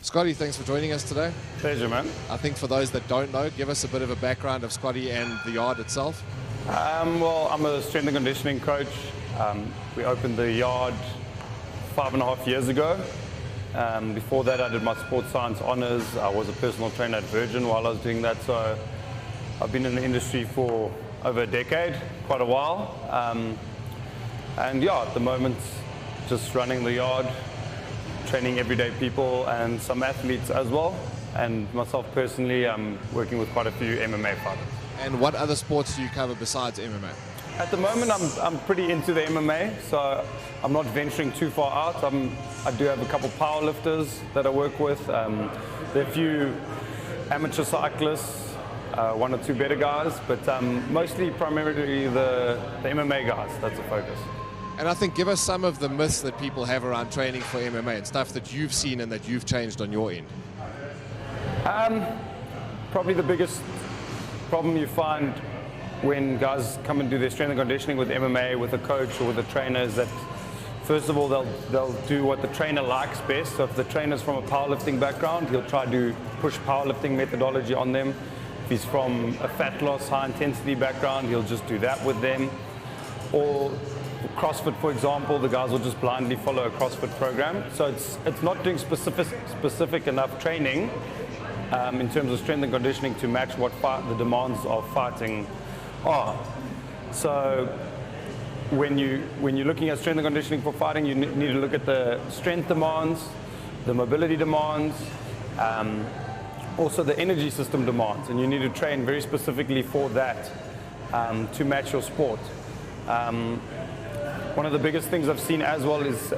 Scottie, thanks for joining us today. Pleasure, man. I think for those that don't know, give us a bit of a background of Scottie and the yard itself. Well, I'm a strength and conditioning coach. We opened the yard 5.5 years ago. Before that, I did my sports science honors. I was a personal trainer at Virgin while I was doing that. So I've been in the industry for over a decade, quite a while. And yeah, at the moment, just running the yard, training everyday people and some athletes as well. And myself personally, I'm working with quite a few MMA fighters. And what other sports do you cover besides MMA? At the moment, I'm pretty into the MMA, so I'm not venturing too far out. I do have a couple powerlifters that I work with. There are a few amateur cyclists, one or two better guys, but mostly primarily the MMA guys. That's the focus. And I think give us some of the myths that people have around training for MMA and stuff that you've seen and that you've changed on your end. Probably the biggest problem you find when guys come and do their strength and conditioning with MMA, with a coach or with a trainer is that first of all they'll do what the trainer likes best. So if the trainer's from a powerlifting background, he'll try to push powerlifting methodology on them. If he's from a fat loss, high intensity background, he'll just do that with them. Or CrossFit, for example, the guys will just blindly follow a CrossFit program. So it's not doing specific enough training in terms of strength and conditioning to match what the demands of fighting are. So when you're looking at strength and conditioning for fighting, you need to look at the strength demands, the mobility demands, also the energy system demands, and you need to train very specifically for that to match your sport. One of the biggest things I've seen as well is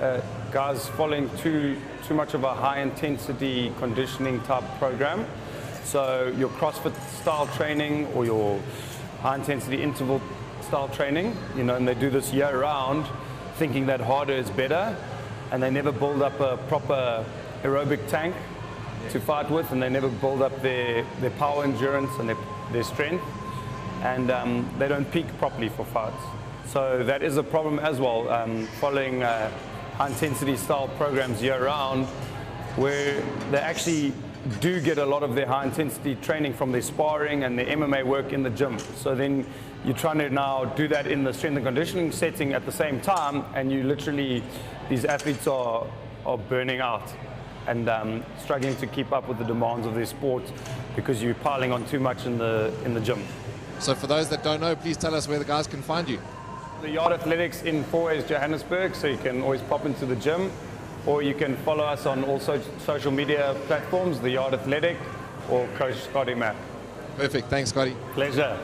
guys following too much of a high intensity conditioning type program. So your CrossFit style training or your high intensity interval style training, and they do this year round thinking that harder is better, and they never build up a proper aerobic tank to fight with, and they never build up their power endurance and their strength, and they don't peak properly for fights. So that is a problem as well, following high-intensity style programs year-round, where they actually do get a lot of their high-intensity training from their sparring and their MMA work in the gym. So then you're trying to now do that in the strength and conditioning setting at the same time, and you literally, these athletes are burning out and struggling to keep up with the demands of their sport because you're piling on too much in the gym. So for those that don't know, please tell us where the guys can find you. The Yard Athletics in 4S Johannesburg, so you can always pop into the gym, or you can follow us on all social media platforms, The Yard Athletic or Coach Scottie Mac. Perfect. Thanks, Scottie. Pleasure.